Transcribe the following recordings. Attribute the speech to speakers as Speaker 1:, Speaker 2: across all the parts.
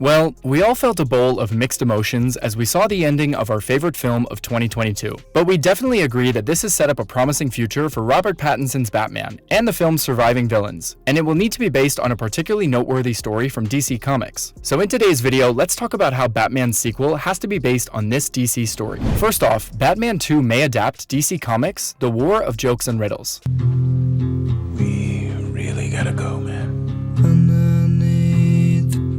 Speaker 1: Well, we all felt a bowl of mixed emotions as we saw the ending of our favorite film of 2022. But we definitely agree that this has set up a promising future for Robert Pattinson's Batman and the film's surviving villains, and it will need to be based on a particularly noteworthy story from DC Comics. So in today's video, let's talk about how Batman's sequel has to be based on this DC story. First off, Batman 2 may adapt DC Comics' The War of Jokes and Riddles.
Speaker 2: We really gotta go, man.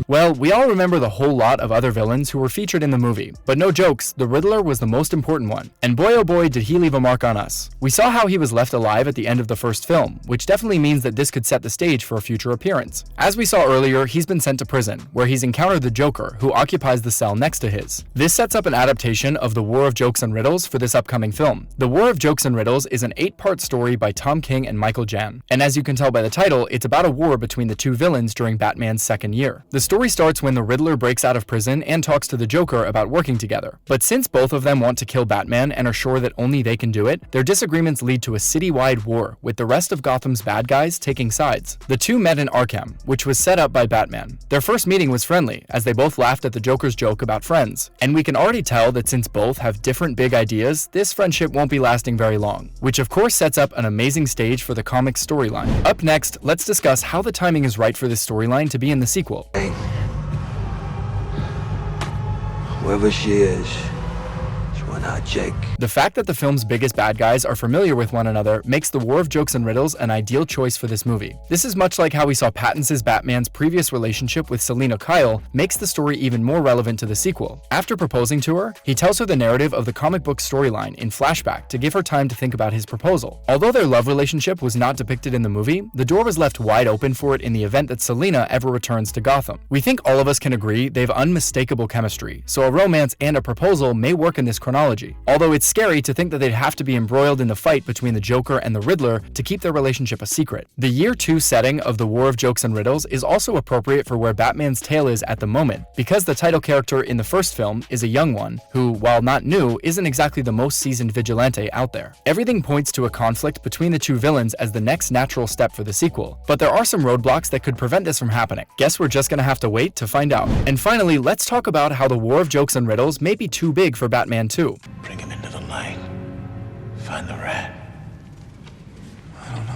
Speaker 1: Well, we all remember the whole lot of other villains who were featured in the movie, but no jokes, the Riddler was the most important one. And boy oh boy did he leave a mark on us. We saw how he was left alive at the end of the first film, which definitely means that this could set the stage for a future appearance. As we saw earlier, he's been sent to prison, where he's encountered the Joker, who occupies the cell next to his. This sets up an adaptation of The War of Jokes and Riddles for this upcoming film. The War of Jokes and Riddles is an 8-part story by Tom King and Michael Jan. And as you can tell by the title, it's about a war between the two villains during Batman's second year. The story starts when the Riddler breaks out of prison and talks to the Joker about working together. But since both of them want to kill Batman and are sure that only they can do it, their disagreements lead to a citywide war, with the rest of Gotham's bad guys taking sides. The two met in Arkham, which was set up by Batman. Their first meeting was friendly, as they both laughed at the Joker's joke about friends. And we can already tell that since both have different big ideas, this friendship won't be lasting very long, which of course sets up an amazing stage for the comic's storyline. Up next, let's discuss how the timing is right for this storyline to be in the sequel.
Speaker 2: Hey. Whoever she is, she went out, Jake.
Speaker 1: The fact that the film's biggest bad guys are familiar with one another makes The War of Jokes and Riddles an ideal choice for this movie. This is much like how we saw Pattinson's Batman's previous relationship with Selina Kyle makes the story even more relevant to the sequel. After proposing to her, he tells her the narrative of the comic book storyline in flashback to give her time to think about his proposal. Although their love relationship was not depicted in the movie, the door was left wide open for it in the event that Selina ever returns to Gotham. We think all of us can agree they have unmistakable chemistry, so a romance and a proposal may work in this chronology. Although it's scary to think that they'd have to be embroiled in the fight between the Joker and the Riddler to keep their relationship a secret. The Year 2 setting of The War of Jokes and Riddles is also appropriate for where Batman's tale is at the moment, because the title character in the first film is a young one who, while not new, isn't exactly the most seasoned vigilante out there. Everything points to a conflict between the two villains as the next natural step for the sequel, but there are some roadblocks that could prevent this from happening. Guess we're just gonna have to wait to find out. And finally, let's talk about how The War of Jokes and Riddles may be too big for Batman 2.
Speaker 2: Bring him into the light. Find the rat. I don't know.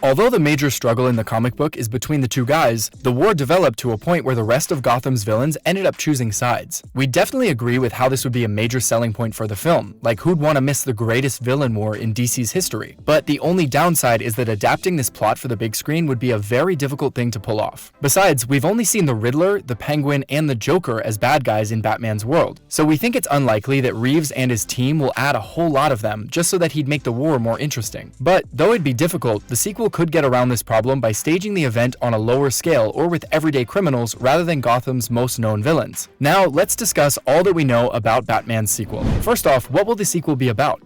Speaker 1: Although the major struggle in the comic book is between the two guys, the war developed to a point where the rest of Gotham's villains ended up choosing sides. We definitely agree with how this would be a major selling point for the film, like who'd want to miss the greatest villain war in DC's history. But the only downside is that adapting this plot for the big screen would be a very difficult thing to pull off. Besides, we've only seen the Riddler, the Penguin, and the Joker as bad guys in Batman's world, so we think it's unlikely that Reeves and his team will add a whole lot of them just so that he'd make the war more interesting. But though it'd be difficult, the sequel could get around this problem by staging the event on a lower scale or with everyday criminals rather than Gotham's most known villains. Now, let's discuss all that we know about Batman's sequel. First off, what will the sequel be about?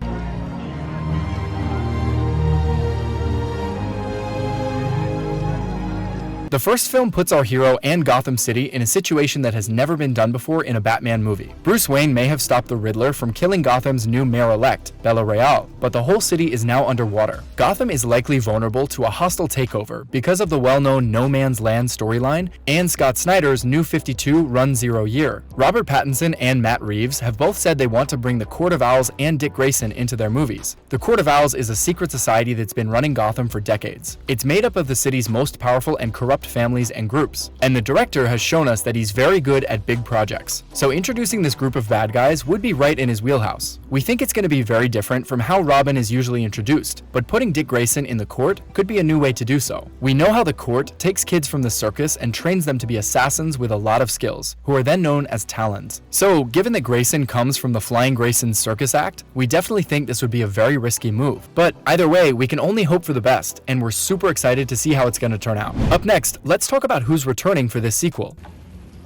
Speaker 1: The first film puts our hero and Gotham City in a situation that has never been done before in a Batman movie. Bruce Wayne may have stopped the Riddler from killing Gotham's new mayor-elect, Bella Real, but the whole city is now underwater. Gotham is likely vulnerable to a hostile takeover because of the well-known No Man's Land storyline and Scott Snyder's New 52 Run Zero Year. Robert Pattinson and Matt Reeves have both said they want to bring the Court of Owls and Dick Grayson into their movies. The Court of Owls is a secret society that's been running Gotham for decades. It's made up of the city's most powerful and corrupt families and groups, and the director has shown us that he's very good at big projects. So introducing this group of bad guys would be right in his wheelhouse. We think it's going to be very different from how Robin is usually introduced, but putting Dick Grayson in the court could be a new way to do so. We know how the court takes kids from the circus and trains them to be assassins with a lot of skills, who are then known as Talons. So given that Grayson comes from the Flying Grayson's circus act, we definitely think this would be a very risky move. But either way, we can only hope for the best, and we're super excited to see how it's going to turn out. Up next, let's talk about who's returning for this sequel.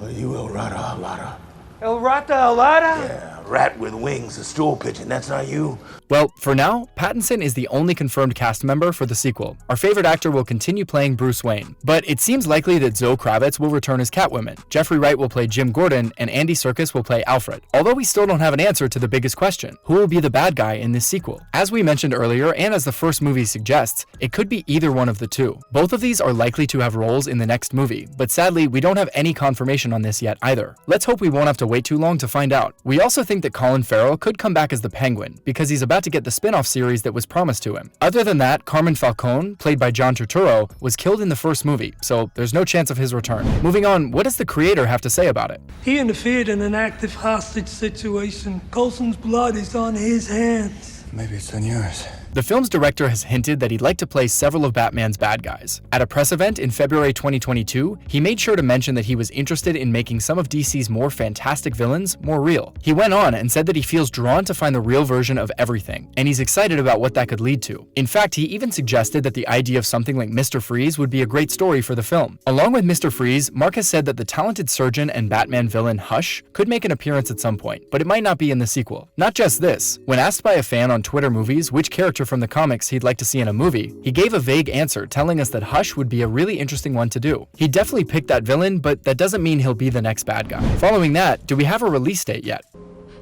Speaker 2: Are you El Rata Alada?
Speaker 3: El Rata Alada?
Speaker 2: Yeah, rat with wings, a stool pigeon. That's not you?
Speaker 1: Well, for now, Pattinson is the only confirmed cast member for the sequel. Our favorite actor will continue playing Bruce Wayne, but it seems likely that Zoe Kravitz will return as Catwoman, Jeffrey Wright will play Jim Gordon, and Andy Serkis will play Alfred. Although we still don't have an answer to the biggest question: who will be the bad guy in this sequel? As we mentioned earlier, and as the first movie suggests, it could be either one of the two. Both of these are likely to have roles in the next movie, but sadly, we don't have any confirmation on this yet either. Let's hope we won't have to wait too long to find out. We also think that Colin Farrell could come back as the Penguin, because he's about to get the spin-off series that was promised to him. Other than that, Carmen Falcone, played by John Turturro, was killed in the first movie, so there's no chance of his return. Moving on, what does the creator have to say about it?
Speaker 3: He interfered in an active hostage situation. Coulson's blood is on his hands.
Speaker 2: Maybe it's on yours.
Speaker 1: The film's director has hinted that he'd like to play several of Batman's bad guys. At a press event in February 2022, he made sure to mention that he was interested in making some of DC's more fantastic villains more real. He went on and said that he feels drawn to find the real version of everything, and he's excited about what that could lead to. In fact, he even suggested that the idea of something like Mr. Freeze would be a great story for the film. Along with Mr. Freeze, Mark has said that the talented surgeon and Batman villain Hush could make an appearance at some point, but it might not be in the sequel. Not just this, when asked by a fan on Twitter Movies which character from the comics he'd like to see in a movie, he gave a vague answer telling us that Hush would be a really interesting one to do. He'd definitely pick that villain, but that doesn't mean he'll be the next bad guy. Following that, do we have a release date yet?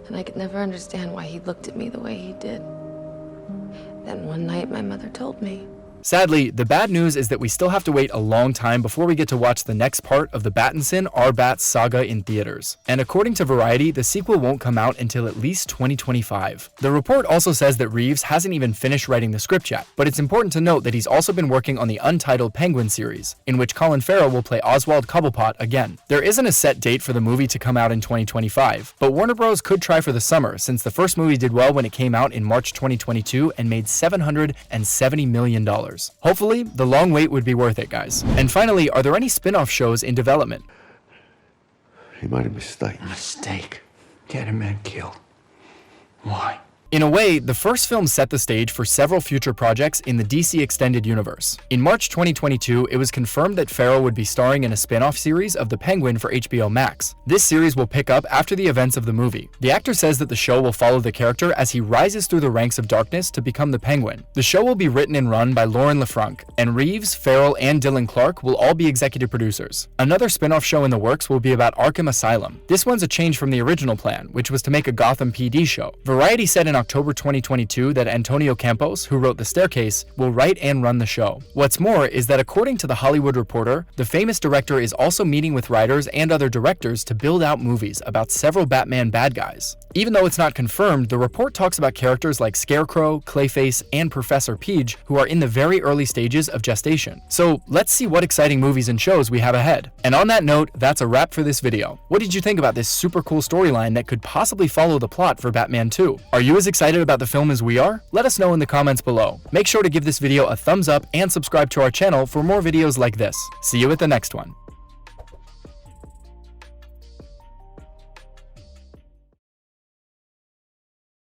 Speaker 4: And I could never understand why he looked at me the way he did. Then one night my mother told me.
Speaker 1: Sadly, the bad news is that we still have to wait a long time before we get to watch the next part of the Pattinson R-Bat saga in theaters. And according to Variety, the sequel won't come out until at least 2025. The report also says that Reeves hasn't even finished writing the script yet, but it's important to note that he's also been working on the untitled Penguin series, in which Colin Farrell will play Oswald Cobblepot again. There isn't a set date for the movie to come out in 2025, but Warner Bros. Could try for the summer since the first movie did well when it came out in March 2022 and made $770 million. Hopefully, the long wait would be worth it, guys. And finally, are there any spin-off shows in development?
Speaker 2: He might have mistaken.
Speaker 5: Mistake. Get a man killed. Why?
Speaker 1: In a way, the first film set the stage for several future projects in the DC Extended Universe. In March 2022, it was confirmed that Farrell would be starring in a spin-off series of The Penguin for HBO Max. This series will pick up after the events of the movie. The actor says that the show will follow the character as he rises through the ranks of darkness to become the Penguin. The show will be written and run by Lauren LaFranc, and Reeves, Farrell, and Dylan Clark will all be executive producers. Another spin-off show in the works will be about Arkham Asylum. This one's a change from the original plan, which was to make a Gotham PD show. Variety said in October 2022 that Antonio Campos, who wrote The Staircase, will write and run the show. What's more is that according to The Hollywood Reporter, the famous director is also meeting with writers and other directors to build out movies about several Batman bad guys. Even though it's not confirmed, the report talks about characters like Scarecrow, Clayface, and Professor Peach, who are in the very early stages of gestation. So let's see what exciting movies and shows we have ahead. And on that note, that's a wrap for this video. What did you think about this super cool storyline that could possibly follow the plot for Batman 2? Are you as excited about the film as we are? Let us know in the comments below. Make sure to give this video a thumbs up and subscribe to our channel for more videos like this. See you at the next one.